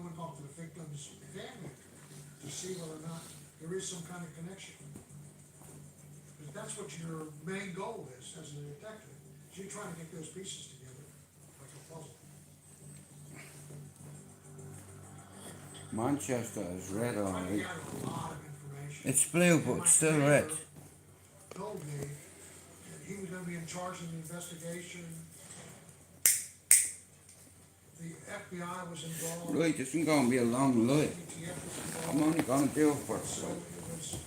would talk to the victim's family to see whether or not there is some kind of connection. Because that's what your main goal is as a detective. So you're trying to get those pieces together like a puzzle. Manchester is red I already. got a lot of information. It's blue, but it's still red. Told me that he was going to be in charge of the investigation. The FBI was involved. Right, this isn't going to be a long life. ATF was I'm involved. only going to do it for So it was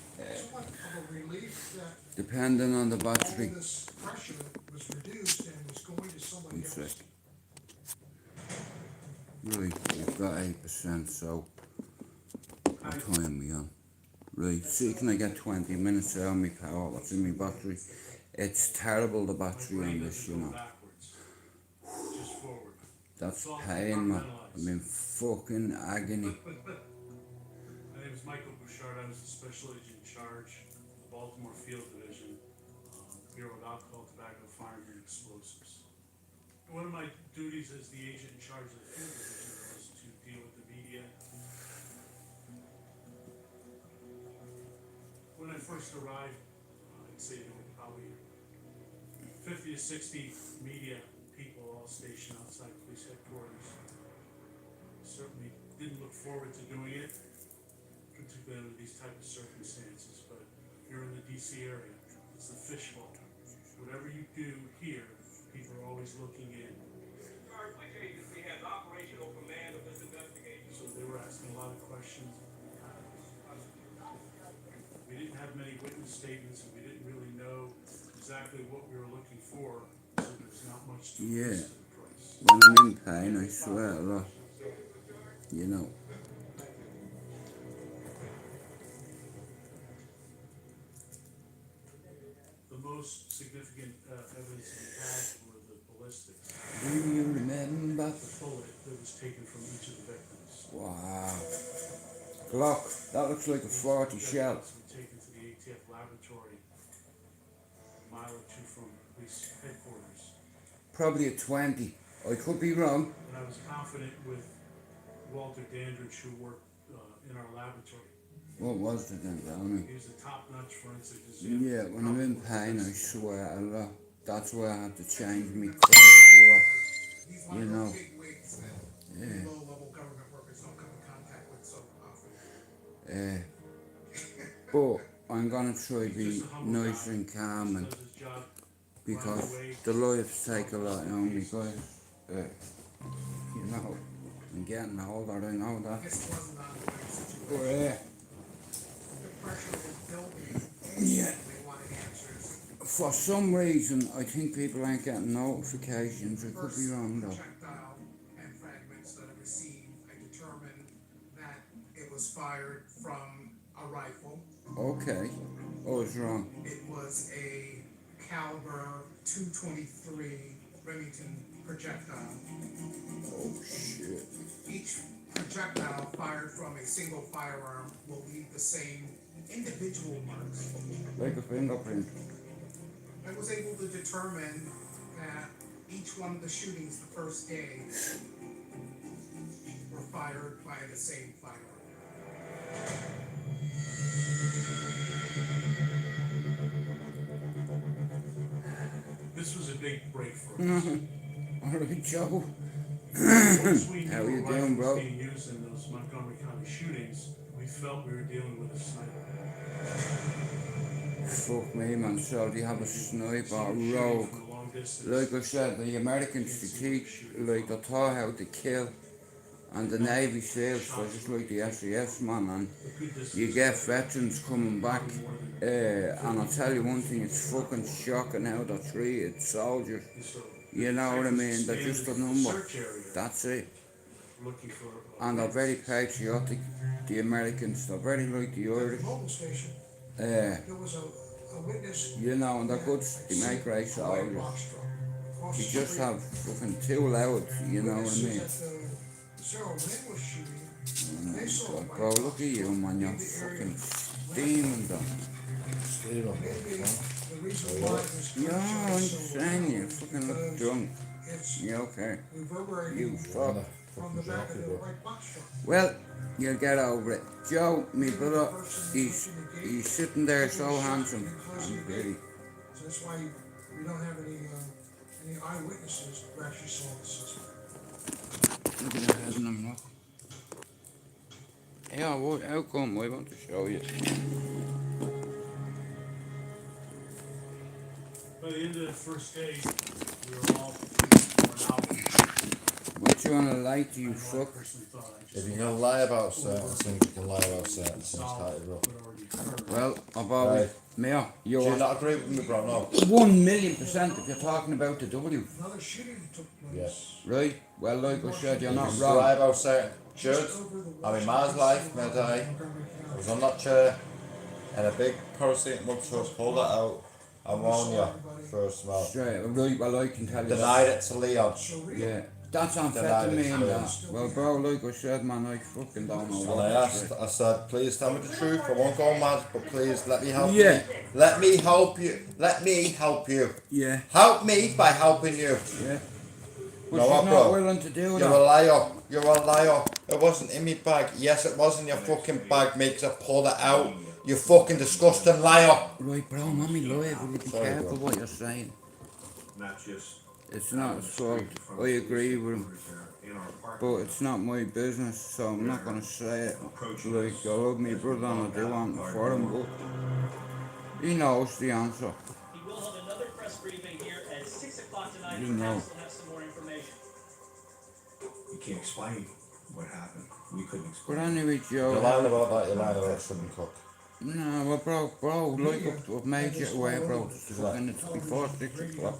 somewhat of a relief that depending on the all battery. this pressure was reduced and was going to somebody else. Right, we've got 8%, so what time are we on? Right, see, can I get 20 minutes out of my power? What's in my battery? It's terrible, the battery on this, you know. That's pain, man. I'm in fucking agony. My name is Michael Bouchard. I was the special agent in charge of the Baltimore Field Division, Bureau of Alcohol, Tobacco, Firearms, and Explosives. One of my duties as the agent in charge of the Field Division was to deal with the media. When I first arrived, I'd say there were probably 50 to 60 media people all stationed outside police headquarters. Certainly didn't look forward to doing it, particularly under these type of circumstances, but you're in the DC area, it's the fishbowl. Whatever you do here, people are always looking in. Which agency has operational command of this investigation? So they were asking a lot of questions. We didn't have many witness statements, and we didn't really know exactly what we were looking for, so there's not much to Yeah. the price. When I'm in pain, I swear a lot. You know. The most significant evidence we had were the ballistics, Do you remember? the bullet that was taken from each of the victims. Wow. Glock, that looks like a 40 shell. That's been taken to the ATF laboratory, a mile or two from police headquarters. Probably a 20. I could be wrong. And I was confident with Walter Dandridge, who worked in our laboratory. What was it then, tell me? He was a top-notch forensic examiner. Yeah, when I'm in pain, I swear a lot. That's why I had to change my clothes a lot. These You like know. big wigs that Yeah. low-level government workers don't come in contact with so often. But I'm gonna try to be nice and calm, and Does his job because the lives take a lot on me, guys. You know, I'm getting older, I know that. This wasn't on the right situation. But The pressure was building. yeah. They wanted answers. For some reason, I think people ain't getting notifications. I could be wrong though. Projectile and fragments that I received, I determined that it was fired from a rifle. Okay, I was wrong. It was a caliber .223 Remington projectile. Oh shit. Each projectile fired from a single firearm will leave the same individual marks. Like a fingerprint. I was able to determine that each one of the shootings the first day were fired by the same firearm. This was a big break for us. Alright, Joe. Once we knew How you a rifle doing, bro? was being used in those Montgomery County shootings, we felt we were dealing with a sniper. Fuck me, man. So they have a sniper Shooting rogue. from a long distance. Like I said, the Americans they teach, like, they're taught how to kill. And the Navy SEALs, they're just like the SAS, man. And A good distance. you get veterans coming back. And I'll tell you one thing, it's fucking shocking how they're treated soldiers. So, You know what I mean? They're just a number. search area, That's it. looking for. And they're very patriotic, the Americans. They're very like the At Irish. the mobile station, Uh, there was a witness. you know, and they're good. They make great soldiers. You just have fucking too loud, you know what I mean? God, bro, look at you, man. You're fucking steaming them. Yeah, I'm saying you fucking look drunk. You okay? You fuck. from the fucking back of joking, the bro. white box truck. Well, you'll get over it. Joe, me brother, he's sitting there so handsome and pretty. So that's why we don't have any eyewitnesses who actually saw the suspect. Look at that, hasn't him, look. Yeah, what, how come? I want to show you. By the end of the first day, we were all worn out. What you wanna lie to, you I know I fuck? personally thought I If just you can lie about certain things, you can lie about certain things, solved can't you, bro? what already occurred. Well, I've always... Right. Mayor, Do you you're not agree with me, bro? No. 1,000,000% if you're talking about the W, Another shooting took Yeah. place. right? Well, like I said, you're You not can wrong. lie about certain Just shirts. over the I mean, Washington, man's life, D.C. my line day. in Montgomery I County. was on that chair, and a big paracetamol truck pulled it out. I warn you, first smell. Straight, right, well, I can tell you Denied that. it to Leon. Surreal. Yeah, that's Denied it, amphetamine, that. yeah. Well, bro, like I said, man, I fucking don't know And what I to asked, say. I said, please tell me the truth. I won't go mad, but please let me help Yeah. you. Let me help you. Let me help you. Yeah, Help me by helping you. yeah. But No, she's what, not bro? willing to do You're a that. liar. You're a liar. It wasn't in my bag. Yes, it was in your fucking bag, mate, 'cause I pulled it out. You fucking disgusting liar. Right, bro, mommy live, will you be Sorry, careful bro. what you're saying? Not just It's not his fault, I agree with him. in our park. But it's not my business, so I'm not gonna say it. Like, I love me brother and I do want it for him, but he knows the answer. He will have another press briefing here at 6 o'clock tonight. You Perhaps know. we'll have some more information. We can't explain what happened. We couldn't But explain. anyway, You're Joe. lying about that. You're lying about shouldn't cook. No, well, bro, like I've made you aware, bro. Fucking it's before 6 o'clock.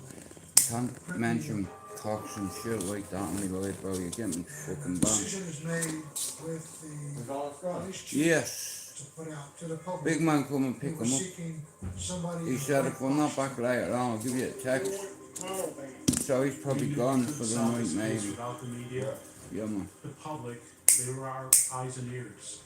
Can't mention cocks and shit like that in my life, bro. You get me fucking banned. Decision is made with the police chief Yes. to put out to the public. Big man come and They pick were him up. seeking somebody. He in said the if I'm not back later on, I'll give you a text. So he's probably We gone couldn't for the solve night, this case maybe. Without the media, Yeah, man. the public, they were our eyes and ears.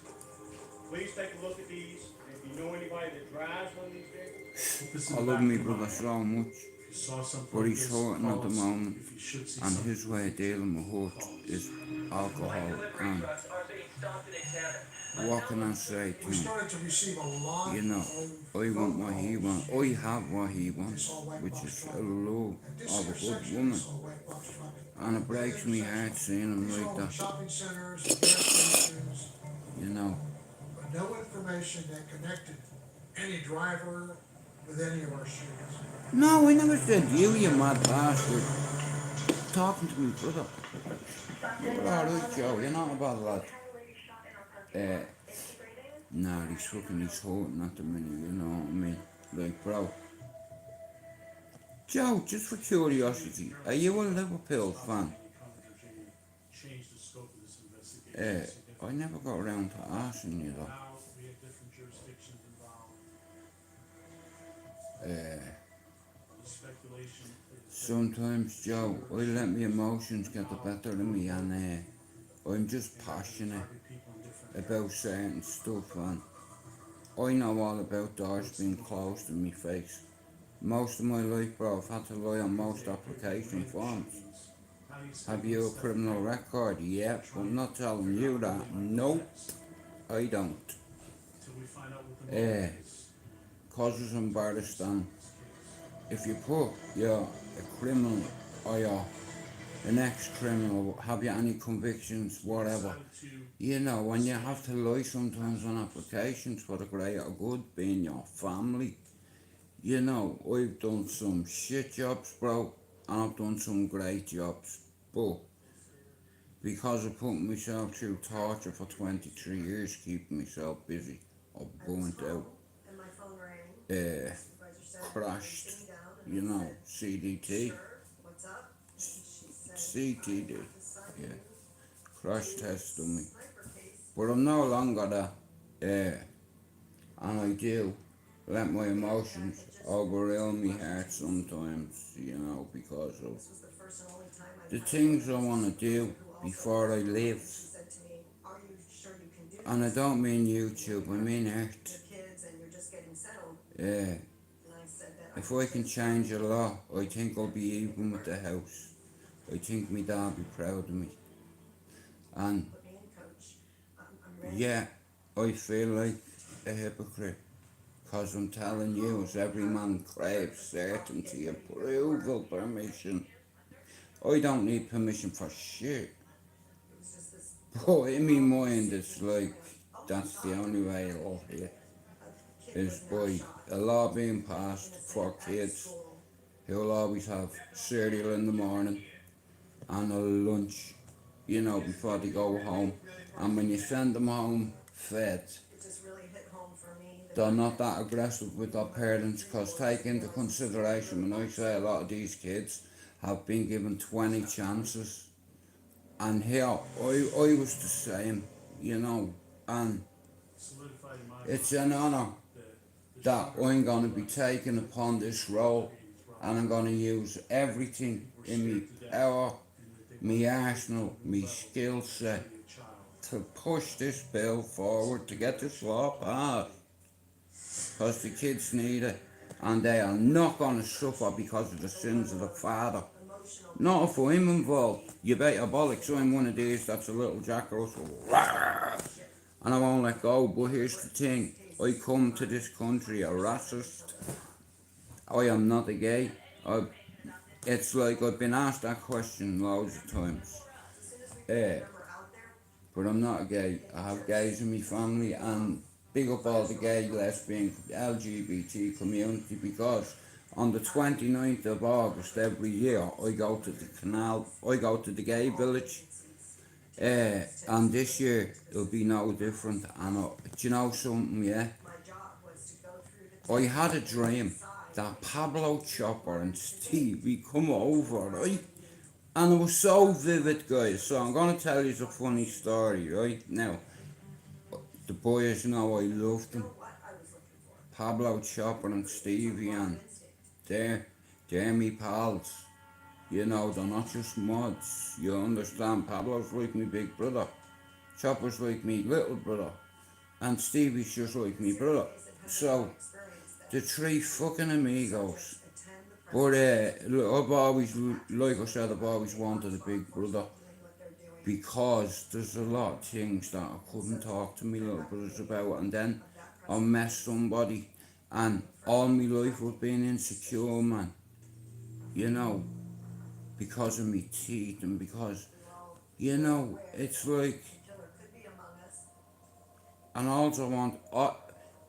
Please take a look at these. If you know anybody that drives one of these vehicles, Put this in I the love back me of your brother mind. so much. If you saw something But like he's this, hurting at call the us. moment. If you should see And something, his way of dealing with hurt is alcohol and what can I say to We him? started to receive a lot. You know, of I want phone what he calls. wants. I have what he wants, This all white which box is truck. a love At this of a good intersection, woman. this all white box truck. And it breaks me heart seeing him These are like all in that, shopping centers, and gas stations, you know. but no information that connected any driver with any of our shootings. No, I never said you mad bastard. Talking to me, brother. You're alright, Joe, you're not a bad lad. Nah, he's hurting at the minute, you know what I mean? Like, bro. Joe, just for curiosity, are you a Liverpool fan? change the scope of this investigation. I never got around to asking you though. Now we have different jurisdictions involved. The speculation is Sometimes, Joe, I let my emotions get the better of me and I'm just passionate target people in different about certain stuff and I know all about doors being closed in my face. Most of my life, bro, I've had to lie on most application forms. How do you say Have you a criminal record? Yeah, I'm not telling you that. Nope, I don't. till we find out what the motive is? Causes embarrassed and if you put you're a criminal or you're an ex-criminal, have you any convictions, whatever. You know, when you have to lie sometimes on applications for the greater good, being your family. You know, I've done some shit jobs, bro, and I've done some great jobs, but because I put myself through torture for 23 years, keeping myself busy, I burnt out, And my phone rang. Supervisor said, crashed, "Sitting down," and you I know, said, CDT, "Sure, what's up?" And she said, CTD, "Son, yeah, crash test on me. sniper case." But I'm no longer that, and I do let my emotions overwhelm me heart sometimes, you know, because of This was the first and only time I the met things I someone want to do who also before I live. She said to me, "Are you sure you can do And I this? don't mean YouTube, I mean Your Earth. kids and you're just getting settled." Yeah, And I said that. if I can change a lot, I think I'll be even with the house. I think my dad will be proud of me. And put me in coach. I'm ready. yeah, I feel like a hypocrite. Cause I'm telling you, as every man craves certainty, approval, permission. I don't need permission for shit. It was just this But in my mind, it's like, that's the only way it'll hit. kid Is was now by shot a law being in passed a for center at kids school. who'll always have cereal in the morning and a lunch, you know, before they go home. And when you send them home fed, It just really hit home for me. they're not that aggressive with their parents, because take into consideration, when I say a lot of these kids have been given 20 chances, and here I was the same, you know, and Solidified in my it's mind an honour the that stronger I'm going to be life taking upon this role, and I'm going to use everything in my power, my arsenal, my skill set be a child. to push this bill forward to get this law passed. Because the kids need it, and they are not going to suffer because of the sins of the father. Not if I'm involved. You bet your bollocks I'm one of these that's a little Jack Russell. And I won't let go. But here's the thing, I come to this country a racist. I am not a gay. It's like I've been asked that question loads of times. But I'm not a gay. I have gays in my family, and big up all the gay, lesbian, LGBT community, because on the 29th of August every year I go to the canal, I go to the gay village, and this year it'll be no different. And do you know something, yeah? I had a dream that Pablo Chopper and Stevie come over, right? And it was so vivid, guys. So I'm going to tell you a funny story, right? Now, the boys know I loved them. Pablo Chopper and Stevie, and they're me pals. You know, they're not just mods. You understand? Pablo's like me big brother. Chopper's like me little brother. And Stevie's just like me brother. So, the three fucking amigos. But look, I've always, like I said, I've always wanted a big brother, because there's a lot of things that I couldn't talk to my little brothers about, and then I met somebody, and all my life was being insecure, man. You know, because of my teeth, and because, you know, it's like, and also I want,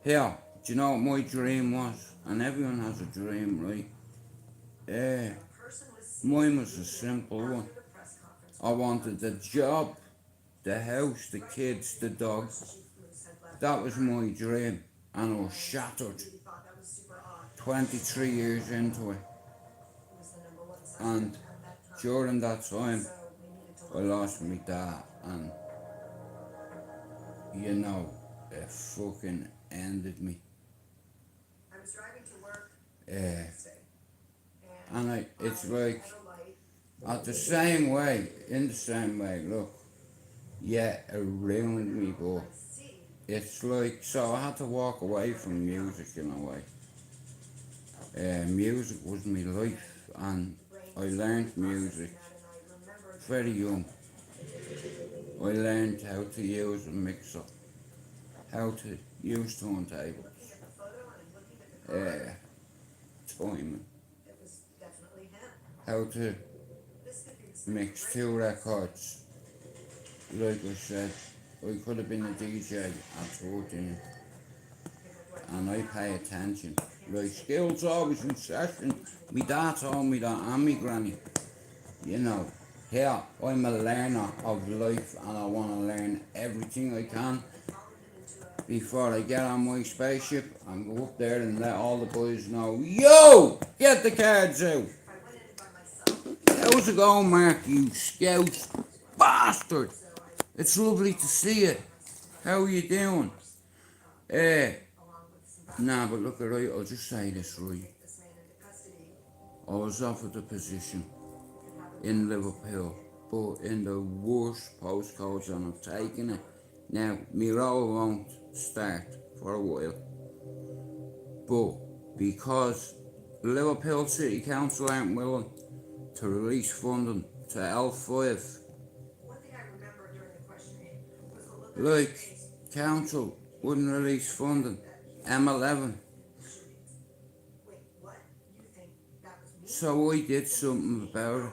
here, do you know what my dream was? And everyone has a dream, right? Mine was a simple one. I wanted the job, the house, the kids, the dog. That was my dream, and I was shattered 23 years into it. And during that time, I lost my dad, and you know, it fucking ended me. And it's like, in the same way, look, yeah, it ruined me, but it's like, so I had to walk away from music in a way. Music was my life, and I learned music very young. I learned how to use a mixer, how to use turntables, timing, how to mix two records. Like I said, I could have been a DJ at 14, and I pay attention. Like, skills always in session. My dad told me that, and my granny. You know, here I'm a learner of life, and I want to learn everything I can before I get on my spaceship and go up there and let all the boys know, yo, get the cards out. How's it going, Mark, you scout bastard? It's lovely to see you. How are you doing? Nah, but look, right, I'll just say this, right. I was offered a position in Liverpool, but in the worst postcodes, and I've taken it. Now, my role won't start for a while, but because Liverpool City Council aren't willing to release funding to L5, like, council wouldn't release funding. M11. Wait, what? You think that was me? So I did something about it.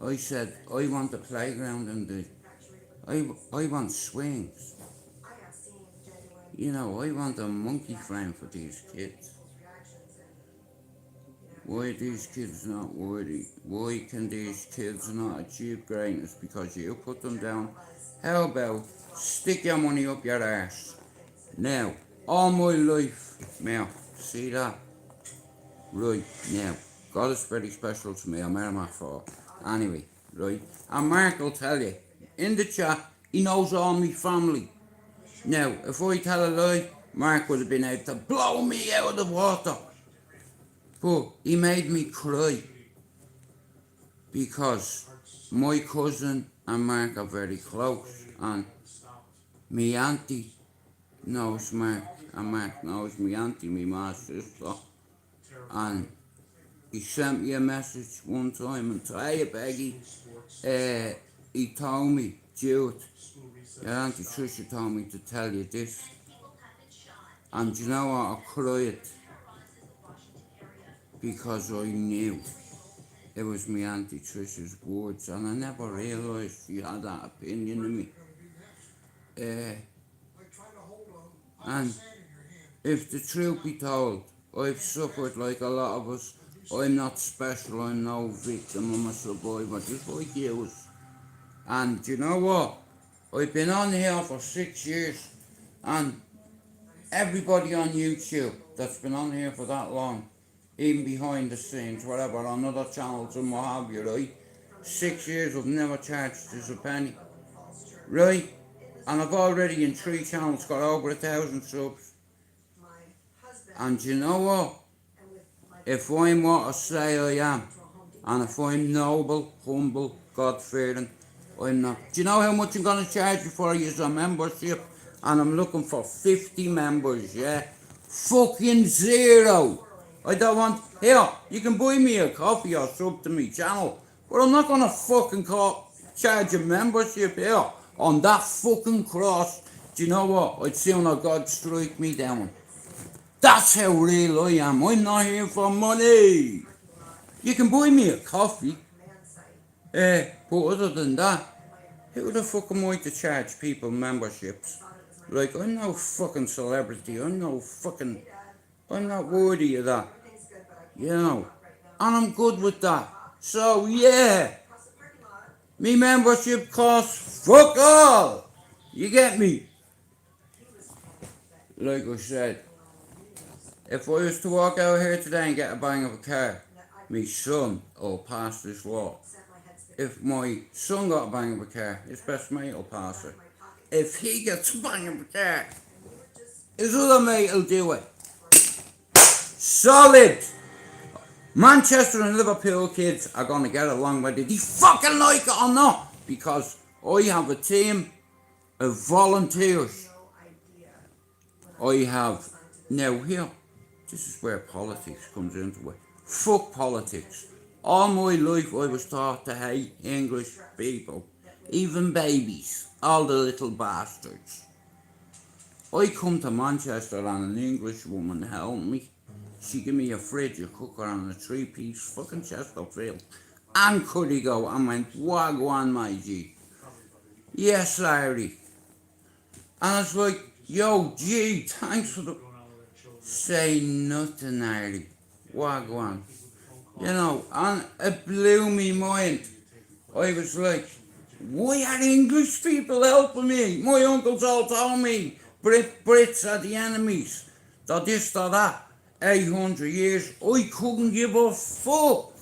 I said, I want a playground and I want swings. I have seen genuine You know, I want a monkey frame for these kids. people's reactions and, Why are these kids not worthy? Why can these kids not achieve greatness? Because you put them down. How about stick your money up your arse? Now, all my life, now, see that? Right, now, God is very special to me. I met him at 4. Anyway, right, and Mark will tell you, in the chat, he knows all my family. Now, if I tell a lie, Mark would have been able to blow me out of the water. But he made me cry because my cousin and Mark are very close, and me auntie knows Mark, and Mark knows me auntie, me ma's sister, and he sent me a message one time and told, hey Peggy, he told me, Jude, your Auntie Tricia told me to tell you this. And you know what, I cried because I knew it was my Auntie Tricia's words, and I never realised she had that opinion of me. Like trying to hold a And sand in your hand. if the truth be told, I've suffered like a lot of us. I'm not special, I'm no victim, I'm a survivor, just like you. And you know what? I've been on here for 6 years, and everybody on YouTube that's been on here for that long, even behind the scenes, whatever, on other channels and what have you, right? 6 years I've never charged us a penny, right? And I've already in 3 channels got over 1,000 subs. my husband And you know what? and with my If I'm what I say I am, and if I'm noble, humble, God-fearing, I'm not. Do you know how much I'm going to charge you for as a membership? And I'm looking for 50 members, yeah? Fucking 0. I don't want... Here, you can buy me a coffee or sub to me channel, but I'm not going to fucking charge a membership here on that fucking cross. Do you know what? I'd sooner God strike me down. That's how real I am. I'm not here for money. You can buy me a coffee. command site. But other than that, who the fuck am I to charge people memberships? Like, I'm no fucking celebrity. I'm not worthy of that. Everything's good, but I can't You know. right now. And I'm good with that. So, yeah. Across the parking lot, Me membership costs fuck all. You get me? Like I said, if I was to walk out here today and get a bang of a car, me son will pass this law. sent my head spinning. If my son got a bang of a car, his best mate will pass it. My pocket. If he gets a bang of a car, And we were just his other mate will do it. Solid! Manchester and Liverpool kids are going to get along whether they fucking like it or not. Because I have a team of volunteers. no idea. I have... Now here, this is where politics comes into it. Fuck politics. All my life I was taught to hate English people. Even babies. All the little bastards. I come to Manchester and an English woman helped me. She gave me a fridge, a cooker and a 3-piece fucking Chesterfield. And Currygo and went, wagwan my G. Yes, Larry. And I was like, yo, G, thanks for the... Say nothing, Larry. Wagwan. You know, and it blew me mind. I was like, why are English people helping me? My uncles all told me Brits are the enemies. They're this, they're that. 800 years, I couldn't give a fuck.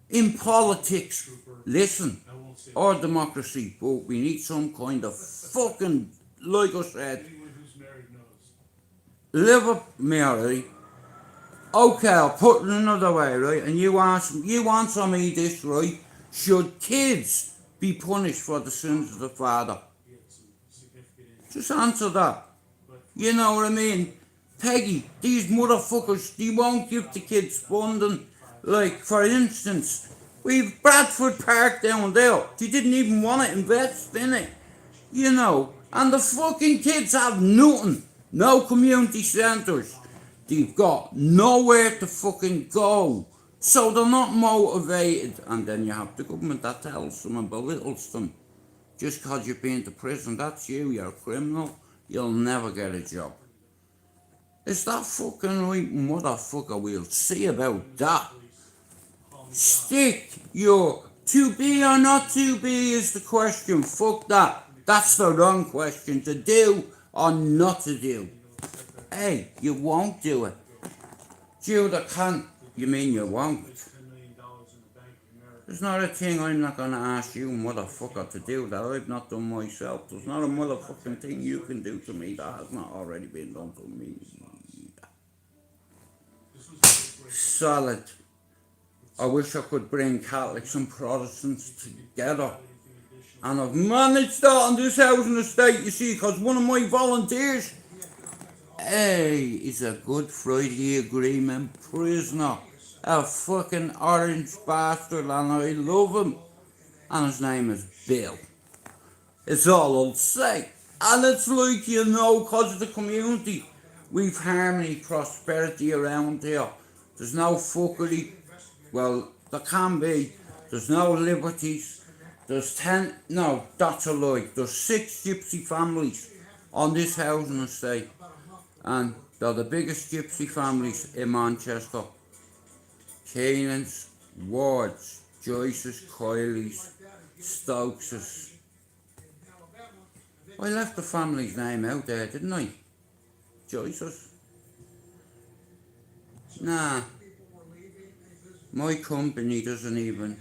In politics, listen, our democracy, but we need some kind of fucking, like I said, Anyone who's married knows. live up, Mary. Okay, I'll put it another way, right? And you answer me this, right? Should kids be punished for the sins of the father? He had some significant Just answer that. You know what I mean? Peggy, these motherfuckers, they won't give the kids funding. Like, for instance, we've Bradford Park down there. They didn't even want to invest in it. You know, and the fucking kids have nothing. No community centres. They've got nowhere to fucking go. So they're not motivated. And then you have the government that tells them and belittles them. Just because you've been to prison, that's you, you're a criminal. You'll never get a job. Is that fucking right, motherfucker? We'll see about that. Stick your to be or not to be is the question. Fuck that. That's the wrong question. To do or not to do. Hey, you won't do it. You that can't, you mean you won't. $10 million in the Bank of America. There's not a thing I'm not gonna ask you, motherfucker, to do that I've not done myself. There's not a motherfucking thing you can do to me that has not already been done to me. Solid. I wish I could bring Catholics and Protestants together. And I've managed that on this housing estate, you see, because one of my volunteers, is a Good Friday Agreement prisoner. A fucking orange bastard, and I love him. And his name is Bill. It's all I'll say. And it's like, you know, because of the community, we've harmony, prosperity around here. There's no fuckery. Well, there can be. There's no liberties. There's 10, no, that's a lie. There's 6 gypsy families on this housing estate. And they're the biggest gypsy families in Manchester. Canaans, Wards, Joyces, Coileys, Stokeses. I left the family's name out there, didn't I? Joyces. Nah. My company doesn't even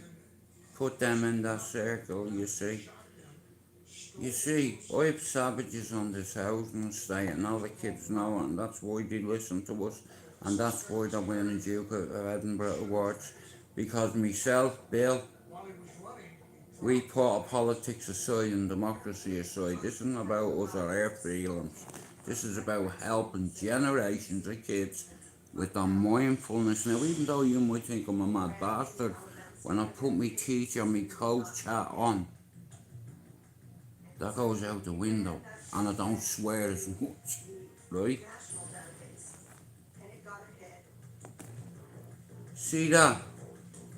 put them in that circle, you see. You see, I have savages on this housing estate and all the kids know it, and that's why they listen to us, and that's why they're winning the Duke of Edinburgh Awards. Because myself, Bill, we put our politics aside and democracy aside. This isn't about us or our feelings. This is about helping generations of kids with their mindfulness. Now, even though you might think I'm a mad bastard, when I put my teacher, my coach hat on, that goes out the window, and I don't swear as much, right? See that?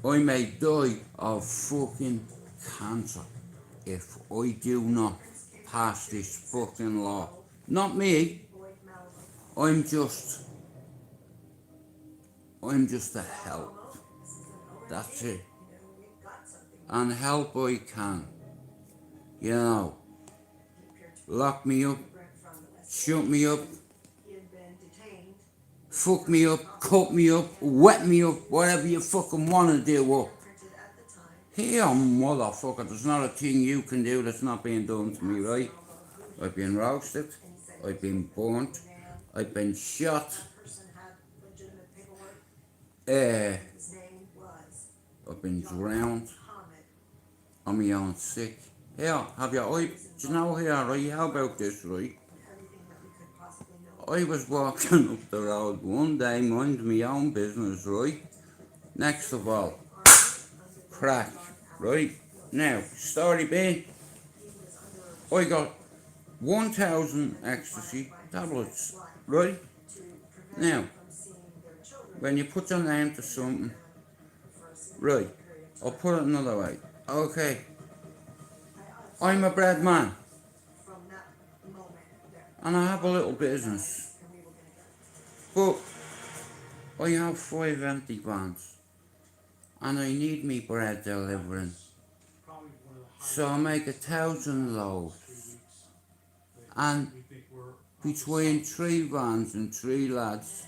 I may die of fucking cancer if I do not pass this fucking law. Not me. I'm just a help. That's it. And help I can. You know. Lock me up. Shut me up. Fuck me up. Cut me up. Wet me up. Whatever you fucking wanna do up. Here, motherfucker, there's not a thing you can do that's not being done to me, right? I've been roasted. I've been burnt. I've been shot. I've been drowned. On my own sick. Here, have you, do you know here, right, how about this, right? I was walking up the road one day, minding my own business, right? Next of all, crack, right? Now, story being, I got 1,000 ecstasy tablets, right? Now, when you put your name to something, right, I'll put it another way. Okay, I'm a bread man, and I have a little business, but I have 5 empty vans, and I need me bread delivering, so I make 1,000 loaves, and between 3 vans and 3 lads,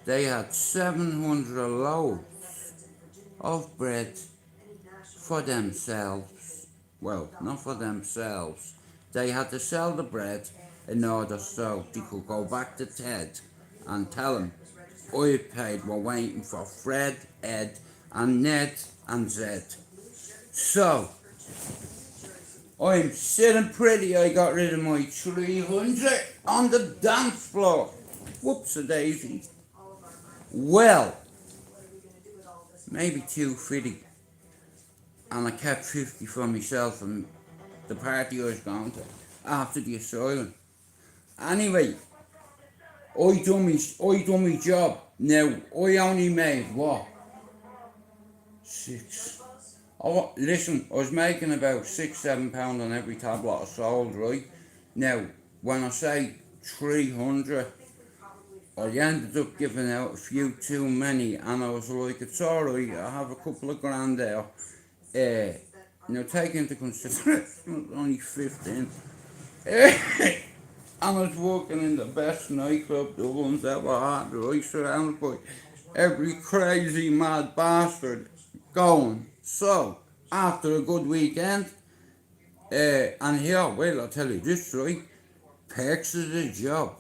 they had 700 loaves of bread for themselves. Well, not for themselves. They had to sell the bread in order so they could go back to Ted and tell him, I paid, we're waiting for Fred, Ed, and Ned, and Zed. So, I'm sitting pretty, I got rid of my 300 on the dance floor. Whoops-a-daisy. Well, maybe 250. And I kept 50 for myself and the party I was going to, after the asylum. Anyway, I done me job. Now, I only made, what? 6. Oh, listen, I was making about £6-7 on every tablet I sold, right? Now, when I say 300, I ended up giving out a few too many, and I was like, it's alright, I have a couple of grand there. Now, take into consideration, it was only 15. And I was working in the best nightclub Dublin's ever had, right? Surrounded by every crazy mad bastard going. So, after a good weekend, and here, well, I'll tell you this, right? Perks of the job.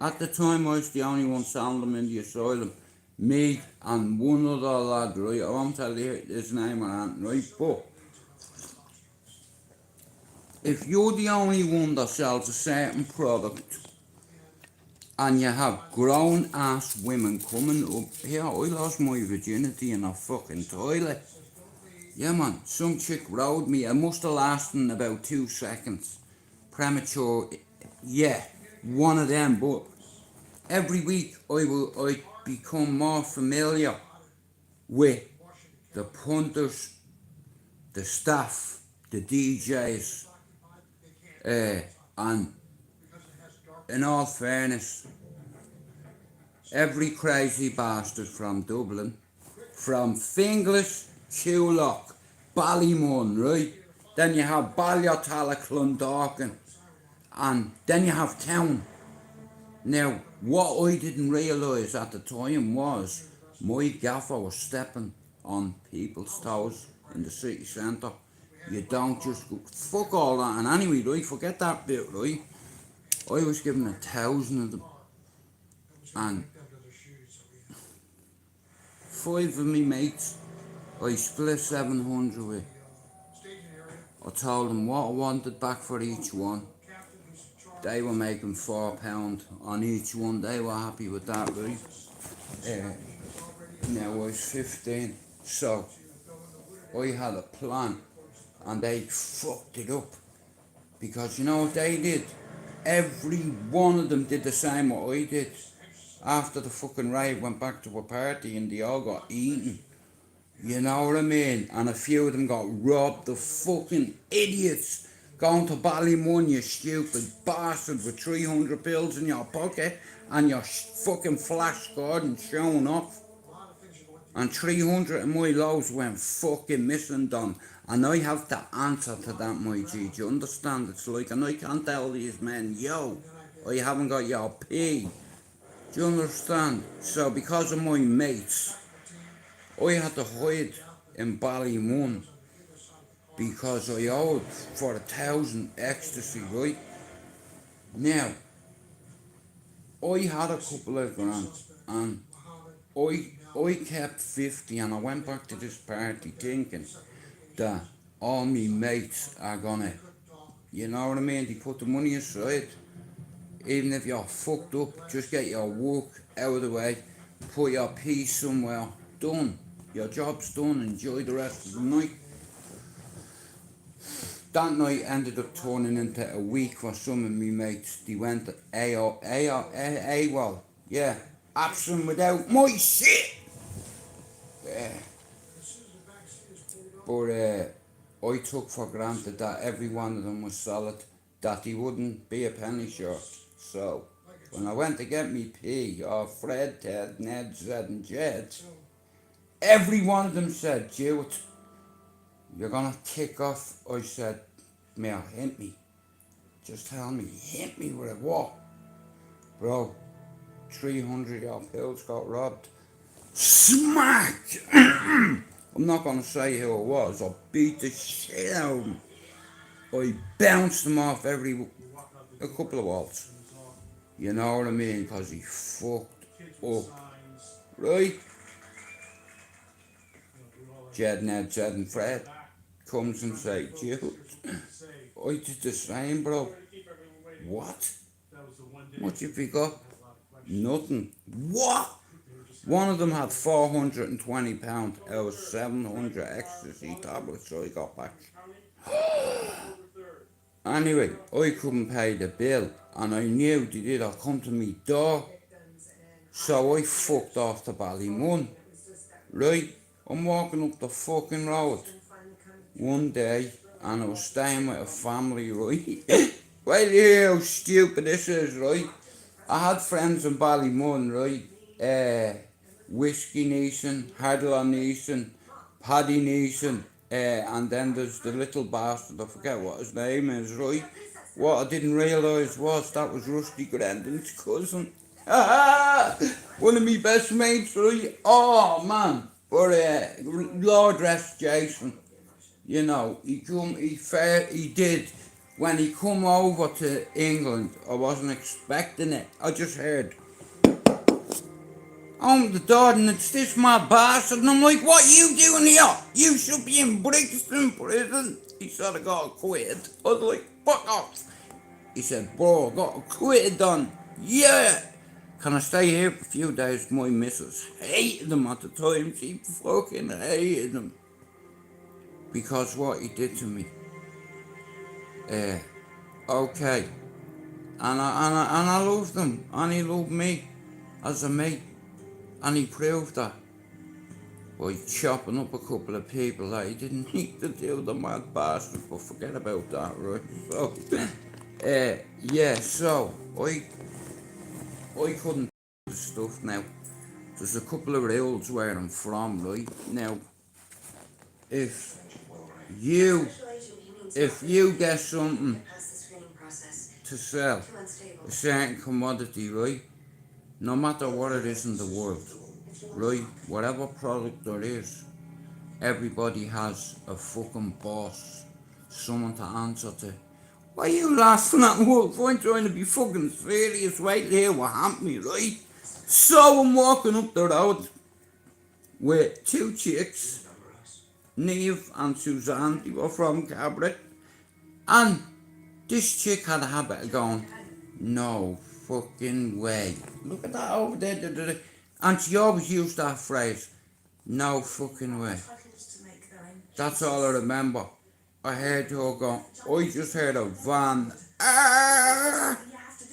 At the time, I was the only one selling them in the asylum. Me and one other lad, right? I won't tell you his name or anything, right? But if you're the only one that sells a certain product, and you have grown ass women coming up, here, I lost my virginity in a fucking toilet. Yeah, man, some chick rode me. It must have lasted about 2 seconds. Premature, yeah, one of them. But every week I become more familiar with the punters, the staff, the DJs, and in all fairness, every crazy bastard from Dublin, from Finglas, Tulloch, Ballymun, right? Then you have Ballyotala, Clondalkin, and then you have town. Now, what I didn't realise at the time was my gaffer was stepping on people's toes in the city centre. You don't just go, fuck all that. And anyway, right, forget that bit, right? I was given 1,000 of them, and 5 of me mates I split 700 with. I told them what I wanted back for each one. They were making £4 on each one. They were happy with that, right? Now I was 15, so I had a plan, and they fucked it up. Because you know what they did? Every one of them did the same what I did. After the fucking rave, went back to a party and they all got eaten. You know what I mean? And a few of them got robbed. The fucking idiots. Going to Ballymun, you stupid bastard, with 300 bills in your pocket and your fucking flash card and showing off. And 300 of my loads went fucking missing, Don. And I have to answer to that, my G. Do you understand? It's like, and I can't tell these men, yo, I haven't got your pay. Do you understand? So because of my mates, I had to hide in Ballymun because I owed for 1,000 ecstasy, right? Now, I had a couple of grand, and I kept 50, and I went back to this party thinking that all me mates are gonna, you know what I mean? They put the money aside. Even if you're fucked up, just get your work out of the way, put your piece somewhere, done. Your job's done, enjoy the rest of the night. That night ended up turning into a week for some of me mates. They went AWOL, yeah, absent without my shit. Yeah. But I took for granted that every one of them was solid, that he wouldn't be a penny short. So, when I went to get me P, or Fred, Ted, Ned, Zed and Jed, every one of them said, Jewett, you're gonna kick off. I said, Mayor, hit me. Just tell me, hit me with a what? Bro, 300 of your pills got robbed. Smacked! I'm not gonna say who it was. I beat the shit out of him. I bounced him off a couple of walls. You know what I mean? Because he fucked up. Right? Jed, Ned, Jed and Fred comes and say, Jude, I did the same, bro. What? What you pick up? Nothing. What? One of them had £420 out of 700 ecstasy tablets, so he got back. Anyway, I couldn't pay the bill, and I knew they did not come to me door, so I fucked off to Ballymun. Right, I'm walking up the fucking road one day, and I was staying with a family, right? Well, you hear how stupid this is, right? I had friends in Ballymun, right? Whiskey Neeson, Hardlaw Neeson, Paddy Neeson, and then there's the little bastard, I forget what his name is, right? What I didn't realise was that was Rusty Grendon's cousin. One of my best mates, right? Oh man, but Lord rest Jason. You know, he did. When he come over to England, I wasn't expecting it. I just heard, "Oh, the door, and it's this mad bastard." And I'm like, "What are you doing here? You should be in Brixton prison." He said, "I got acquitted." I was like, "Fuck off." He said, "Bro, I got acquitted on." Yeah. Can I stay here for a few days? My missus hated him at the time. She fucking hated him. Because what he did to me. Okay. And I loved him. And he loved me as a mate. And he proved that by chopping up a couple of people that he didn't need to do, the mad bastard. But forget about that, right? So, yeah, so I couldn't do stuff now. There's a couple of rules where I'm from, right? Now, if you get something to sell, a certain commodity, right? No matter what it is in the world, right? Whatever product there is, everybody has a fucking boss, someone to answer to. Why are you laughing at Wolf? I'm trying to be fucking serious right here, what happened me, right? So I'm walking up the road with two chicks, Neve and Suzanne, they were from Cabra, and this chick had a habit of going, "No fucking way. Look at that over there." And she always used that phrase, "No fucking way." That's all I remember. I heard her go, I just heard a van,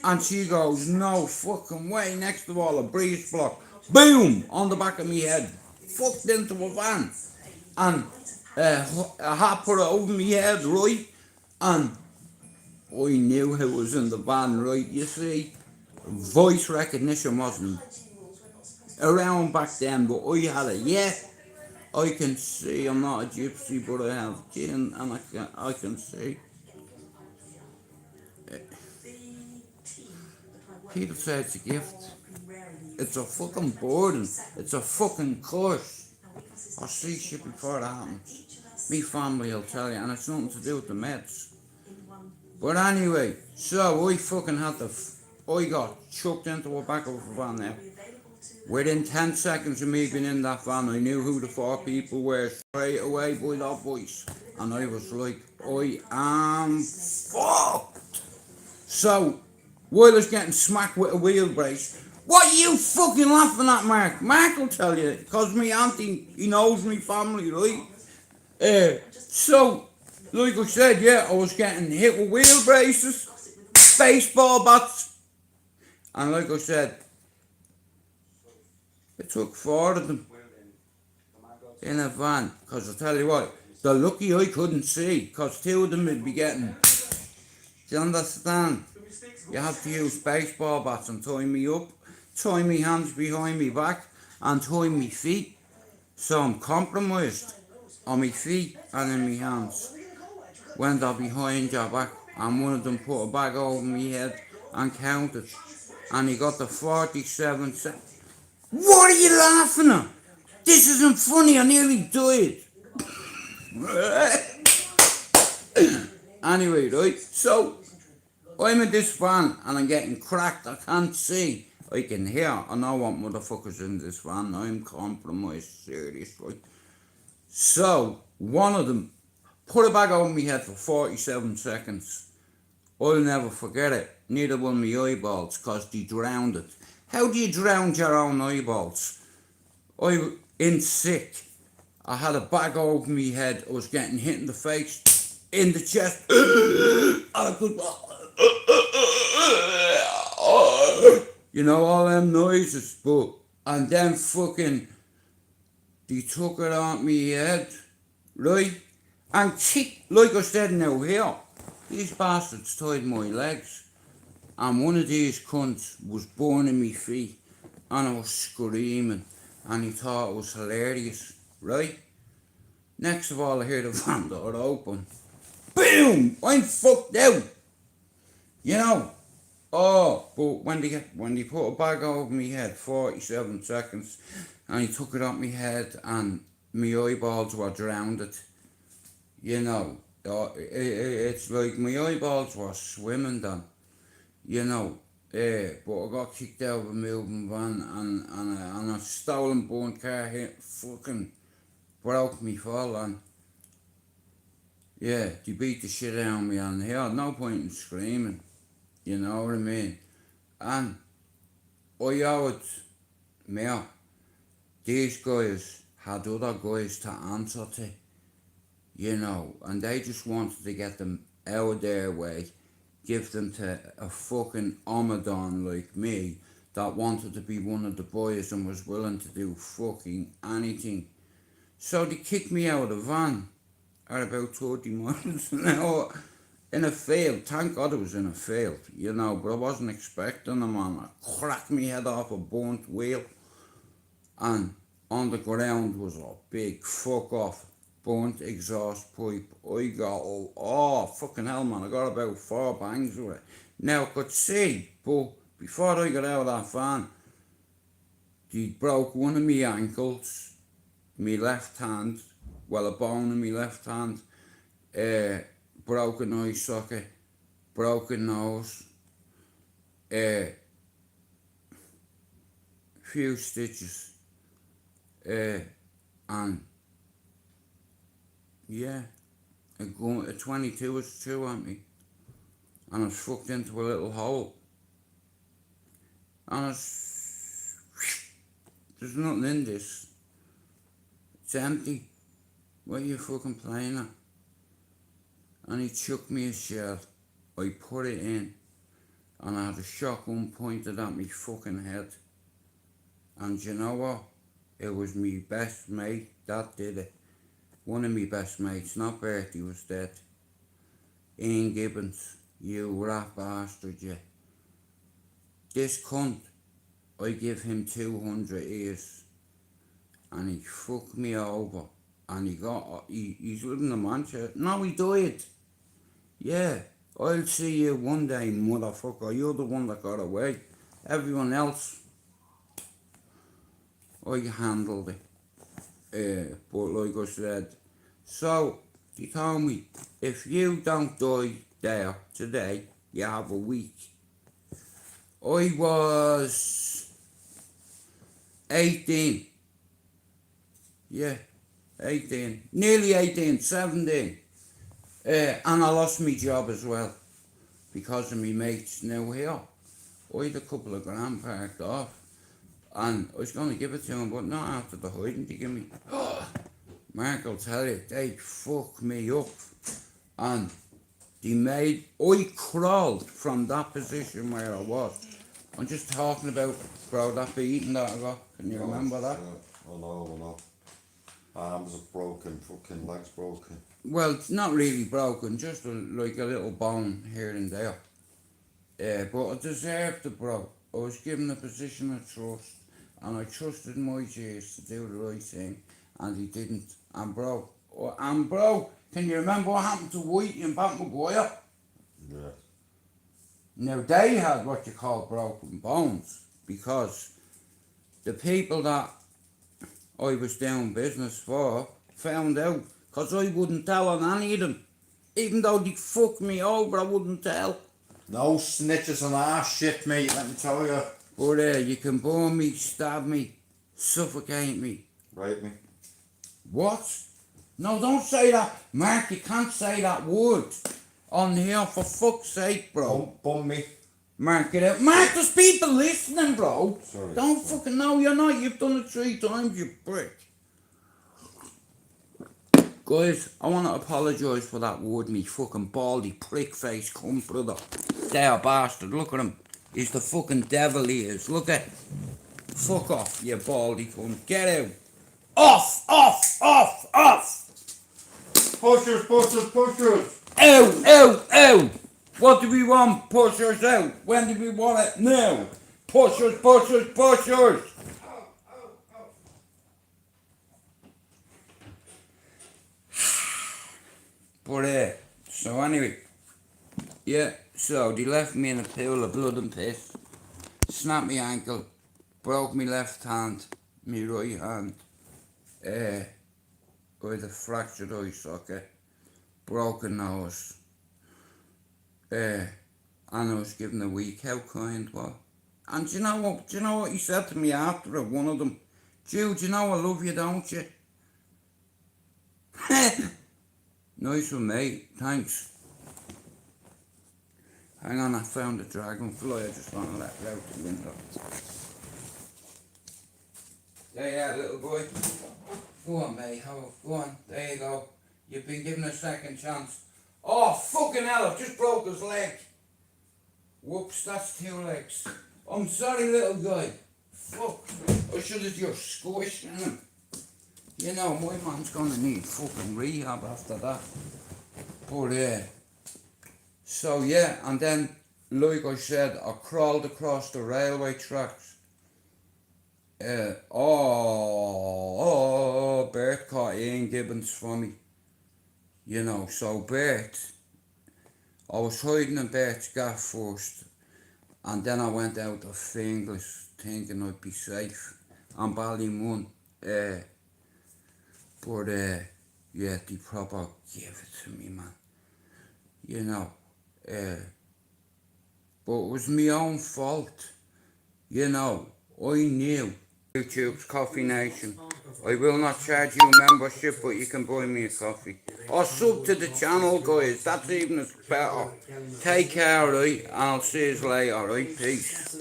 and she goes, "No fucking way." Next of all, a breeze block, boom, on the back of me head, fucked into a van, and a hat put it over me head, right, and I knew who was in the van, right? You see, voice recognition wasn't around back then, but I had it. Yeah, I can see. I'm not a gypsy, but I have gin, and I can see. People say it's a gift. It's a fucking burden. It's a fucking curse. I'll see shit before it happens. Me family will tell you, and it's nothing to do with the meds. But anyway, so I fucking had I got chucked into the back of a van now. Within 10 seconds of me being in that van, I knew who the four people were straight away by that voice. And I was like, I am fucked. So, while I was getting smacked with a wheel brace, what are you fucking laughing at, Mark? Mark will tell you, because me auntie, he knows me family, right? So, like I said, yeah, I was getting hit with wheel braces, baseball bats, and like I said, it took 4 of them in a van, because I tell you what, they're lucky I couldn't see, because 2 of them would be getting, do you understand? You have to use baseball bats and tie me up, tie me hands behind me back, and tie me feet, so I'm compromised on my feet and in my hands. When they're behind your back, and one of them put a bag over my head and counted, and he got the 47 cents. What are you laughing at? This isn't funny, I nearly died. Anyway, right, so I'm in this van and I'm getting cracked, I can't see. I can hear, I know what motherfuckers in this van, I'm compromised, seriously. So, one of them put a bag over my head for 47 seconds. I'll never forget it. Neither will my eyeballs, because they drowned it. How do you drown your own eyeballs? I was in sick. I had a bag over my head. I was getting hit in the face. in the chest. And I could, you know, all them noises, but, and then fucking, they took it on me head, right? And kicked, like I said now here, these bastards tied my legs. And one of these cunts was burning me feet, and I was screaming, and he thought it was hilarious, right? Next of all, I hear the van door open. Boom! I'm fucked out. You know. Oh, but when they put a bag over me head, 47 seconds, and he took it off me head, and my eyeballs were drowned. You know, it's like my eyeballs were swimming then. You know, but I got kicked out of a moving van, and a stolen burnt car hit fucking broke me fall, and yeah, they beat the shit out of me, and he had no point in screaming, you know what I mean? And I owed me, these guys had other guys to answer to, you know, and they just wanted to get them out of their way, give them to a fucking Omadon like me that wanted to be one of the boys and was willing to do fucking anything. So they kicked me out of the van at about 30 miles an hour in a field. Thank God it was in a field, you know, but I wasn't expecting them, and I cracked me head off a burnt wheel, and on the ground was a big fuck off burnt exhaust pipe. I got, oh fucking hell man, I got about 4 bangs with it. Now I could see, but before I got out of that van, they broke one of my ankles, my left hand, well, a bone in my left hand, broken eye socket, broken nose, few stitches, and yeah, a 22 was threw at me, and I was fucked into a little hole, and there's nothing in this, it's empty. What are you fucking playing at? And he chucked me a shell. I put it in, and I had a shotgun pointed at me fucking head. And you know what? It was me best mate that did it. One of me best mates, not Bertie, was dead. Ian Gibbons, you rat bastard, you. This cunt, I give him 200 years, and he fucked me over. And he's living in Manchester. No, he died. Yeah, I'll see you one day, motherfucker. You're the one that got away. Everyone else, I handled it. But like I said, so he told me, if you don't die there today, you have a week. I was 18. Yeah. 18, nearly 18, 17, and I lost my job as well because of my mates now here. I had a couple of grand parked off, and I was going to give it to him, but not after the hiding to give me. Mark, I'll tell you, they fucked me up, and I crawled from that position where I was. I'm just talking about, bro, that beating that I got. Can you remember that? I know. Arms are broken, fucking legs broken. Well, it's not really broken, just like a little bone here and there. But I deserved it, bro. I was given a position of trust, and I trusted my G's to do the right thing, and he didn't. And bro, can you remember what happened to White and Pat Maguire? Yeah. Now they had what you call broken bones, because the people that I was doing business for found out, because I wouldn't tell on any of them. Even though they fucked me over, I wouldn't tell. No snitches on our shit, mate, let me tell you. But you can burn me, stab me, suffocate me. Rape me. What? No, don't say that. Mark, you can't say that word on here, for fuck's sake, bro. Bum me. Mark, get out. Mark, there's people listening, bro. Sorry. Don't fucking, no, you're not. You've done it 3 times, you prick. Guys, I want to apologise for that word, me fucking baldy prick face cunt brother. There bastard, look at him. He's the fucking devil he is. Look at. Fuck off, you baldy cunt. Get out. Off, off, off, off. Pushers, pushers, pushers. Ow, ow, ow. What do we want? Pushers out. When do we want it? Now. Pushers, pushers, pushers. But so anyway, yeah, so they left me in a pool of blood and piss, snapped my ankle, broke my left hand, my right hand, with a fractured eye socket, broken nose, and I was given a week. How kind, what? And do you know what he said to me after it, one of them? Jude, you know I love you, don't you? Nice one, mate. Thanks. Hang on, I found a dragonfly. I just want to let it out the window. Yeah, little boy. Go on, mate. Go on. There you go. You've been given a second chance. Oh, fucking hell. I've just broke his leg. Whoops, that's 2 legs. I'm sorry, little guy. Fuck. I should have just squished him. You know, my man's gonna need fucking rehab after that. But so yeah, and then, like I said, I crawled across the railway tracks. Bert caught Ian Gibbons for me. You know, so Bert, I was hiding in Bert's gaff first, and then I went out of Finglas thinking I'd be safe on Ballymun. But yeah, they proper gave it to me, man. You know, but it was my own fault. You know, I knew. YouTube's Coffee Nation. I will not charge you membership, but you can buy me a coffee. Or sub to the channel, guys. That's even better. Take care, right? And I'll see you later, right? Peace.